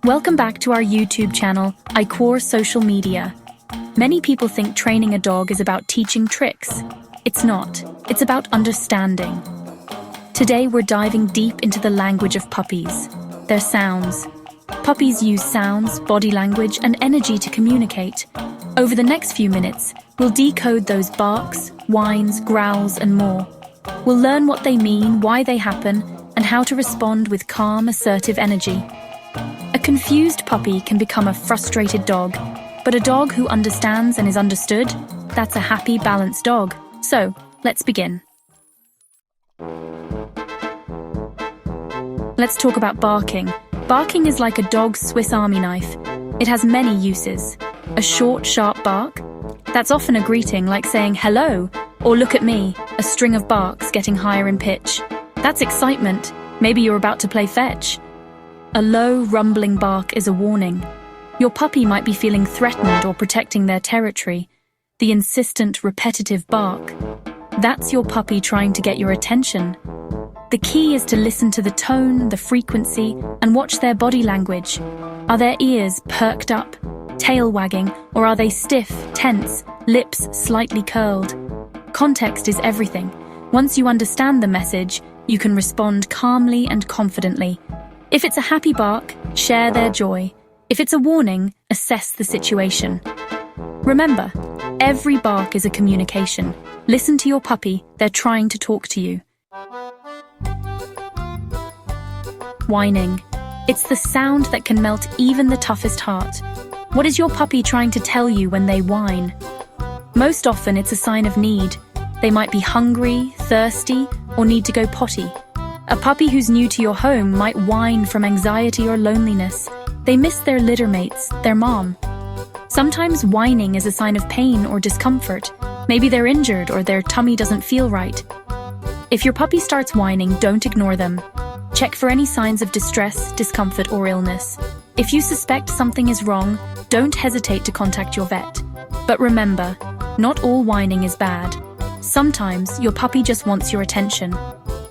Welcome back to our YouTube channel, iQore Social Media. Many people think training a dog is about teaching tricks. It's not. It's about understanding. Today we're diving deep into the language of puppies, their sounds. Puppies use sounds, body language, and energy to communicate. Over the next few minutes, we'll decode those barks, whines, growls, and more. We'll learn what they mean, why they happen, and how to respond with calm, assertive energy. A confused puppy can become a frustrated dog, but a dog who understands and is understood, that's a happy, balanced dog. So, let's begin. Let's talk about barking. Barking is like a dog's Swiss Army knife. It has many uses. A short, sharp bark. That's often a greeting, like saying hello, or look at me, a string of barks getting higher in pitch. That's excitement. Maybe you're about to play fetch. A low, rumbling bark is a warning. Your puppy might be feeling threatened or protecting their territory. The insistent, repetitive bark. That's your puppy trying to get your attention. The key is to listen to the tone, the frequency, and watch their body language. Are their ears perked up, tail wagging, or are they stiff, tense, lips slightly curled? Context is everything. Once you understand the message, you can respond calmly and confidently. If it's a happy bark, share their joy. If it's a warning, assess the situation. Remember, every bark is a communication. Listen to your puppy, they're trying to talk to you. Whining. It's the sound that can melt even the toughest heart. What is your puppy trying to tell you when they whine? Most often it's a sign of need. They might be hungry, thirsty, or need to go potty. A puppy who's new to your home might whine from anxiety or loneliness. They miss their litter mates, their mom. Sometimes whining is a sign of pain or discomfort. Maybe they're injured or their tummy doesn't feel right. If your puppy starts whining, don't ignore them. Check for any signs of distress, discomfort, or illness. If you suspect something is wrong, don't hesitate to contact your vet. But remember, not all whining is bad. Sometimes your puppy just wants your attention.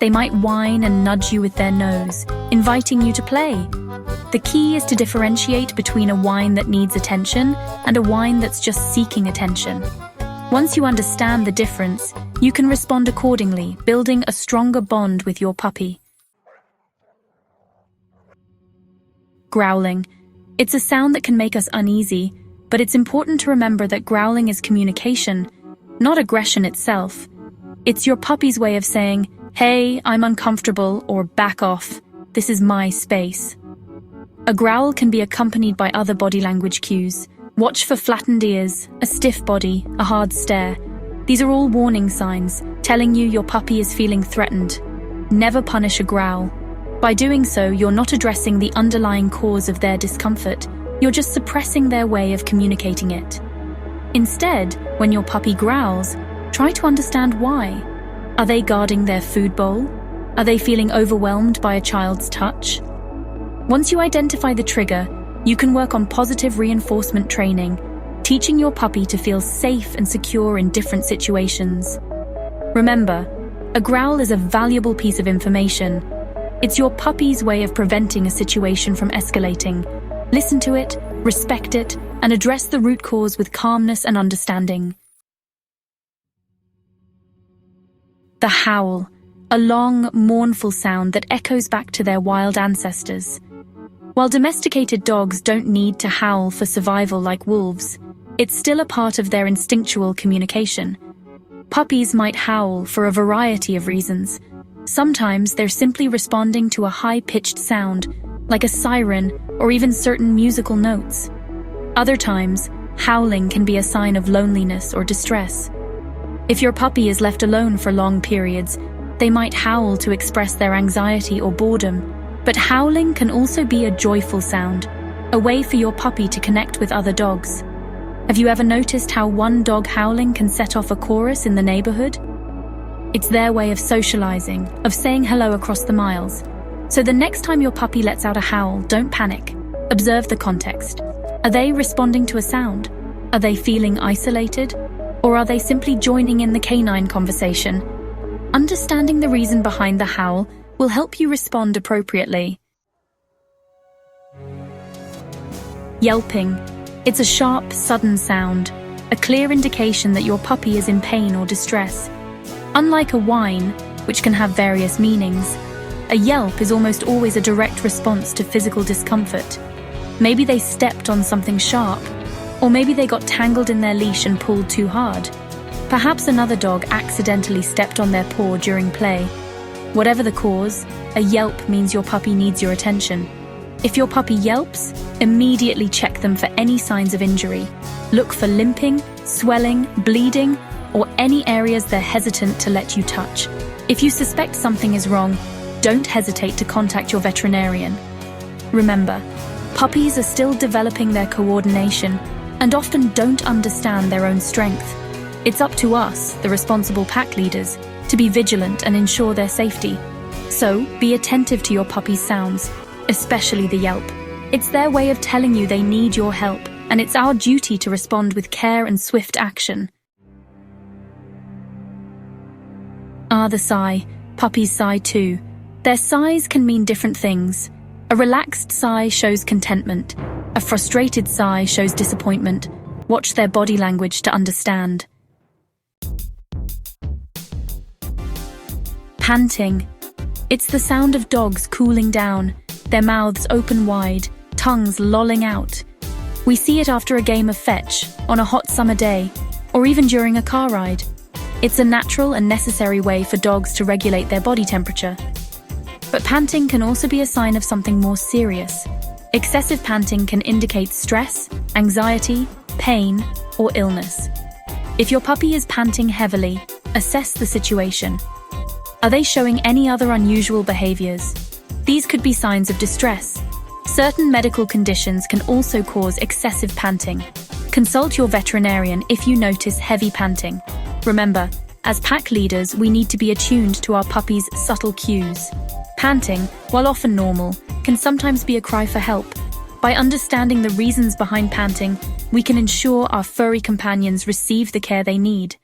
They might whine and nudge you with their nose, inviting you to play. The key is to differentiate between a whine that needs attention and a whine that's just seeking attention. Once you understand the difference, you can respond accordingly, building a stronger bond with your puppy. Growling. It's a sound that can make us uneasy, but it's important to remember that growling is communication, not aggression itself. It's your puppy's way of saying, "Hey, I'm uncomfortable," or "back off, this is my space." A growl can be accompanied by other body language cues. Watch for flattened ears, a stiff body, a hard stare. These are all warning signs, telling you your puppy is feeling threatened. Never punish a growl. By doing so, you're not addressing the underlying cause of their discomfort. You're just suppressing their way of communicating it. Instead, when your puppy growls, try to understand why. Are they guarding their food bowl? Are they feeling overwhelmed by a child's touch? Once you identify the trigger, you can work on positive reinforcement training, teaching your puppy to feel safe and secure in different situations. Remember, a growl is a valuable piece of information. It's your puppy's way of preventing a situation from escalating. Listen to it, respect it, and address the root cause with calmness and understanding. The howl, a long, mournful sound that echoes back to their wild ancestors. While domesticated dogs don't need to howl for survival like wolves, it's still a part of their instinctual communication. Puppies might howl for a variety of reasons. Sometimes they're simply responding to a high-pitched sound, like a siren or even certain musical notes. Other times, howling can be a sign of loneliness or distress. If your puppy is left alone for long periods, they might howl to express their anxiety or boredom. But howling can also be a joyful sound, a way for your puppy to connect with other dogs. Have you ever noticed how one dog howling can set off a chorus in the neighborhood? It's their way of socializing, of saying hello across the miles. So the next time your puppy lets out a howl, don't panic. Observe the context. Are they responding to a sound? Are they feeling isolated? Or are they simply joining in the canine conversation? Understanding the reason behind the howl will help you respond appropriately. Yelping. It's a sharp, sudden sound, a clear indication that your puppy is in pain or distress. Unlike a whine, which can have various meanings, a yelp is almost always a direct response to physical discomfort. Maybe they stepped on something sharp, or maybe they got tangled in their leash and pulled too hard. Perhaps another dog accidentally stepped on their paw during play. Whatever the cause, a yelp means your puppy needs your attention. If your puppy yelps, immediately check them for any signs of injury. Look for limping, swelling, bleeding, or any areas they're hesitant to let you touch. If you suspect something is wrong, don't hesitate to contact your veterinarian. Remember, puppies are still developing their coordination and often don't understand their own strength. It's up to us, the responsible pack leaders, to be vigilant and ensure their safety. So, be attentive to your puppy's sounds, especially the yelp. It's their way of telling you they need your help, and it's our duty to respond with care and swift action. The sigh. Puppies sigh too. Their sighs can mean different things. A relaxed sigh shows contentment. A frustrated sigh shows disappointment. Watch their body language to understand. Panting. It's the sound of dogs cooling down, their mouths open wide, tongues lolling out. We see it after a game of fetch, on a hot summer day, or even during a car ride. It's a natural and necessary way for dogs to regulate their body temperature. But panting can also be a sign of something more serious. Excessive panting can indicate stress, anxiety, pain, or illness. If your puppy is panting heavily, assess the situation. Are they showing any other unusual behaviors? These could be signs of distress. Certain medical conditions can also cause excessive panting. Consult your veterinarian if you notice heavy panting. Remember, as pack leaders, we need to be attuned to our puppy's subtle cues. Panting, while often normal, can sometimes be a cry for help. By understanding the reasons behind panting, we can ensure our furry companions receive the care they need.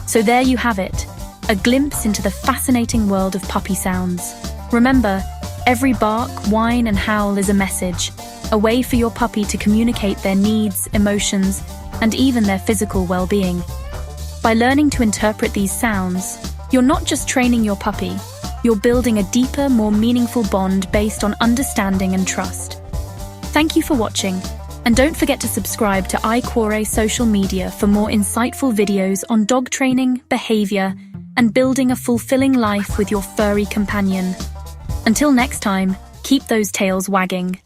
So there you have it, a glimpse into the fascinating world of puppy sounds. Remember, every bark, whine, and howl is a message, a way for your puppy to communicate their needs, emotions, and even their physical well-being. By learning to interpret these sounds, you're not just training your puppy, you're building a deeper, more meaningful bond based on understanding and trust. Thank you for watching, and don't forget to subscribe to iQuore social media for more insightful videos on dog training, behavior, and building a fulfilling life with your furry companion. Until next time, keep those tails wagging.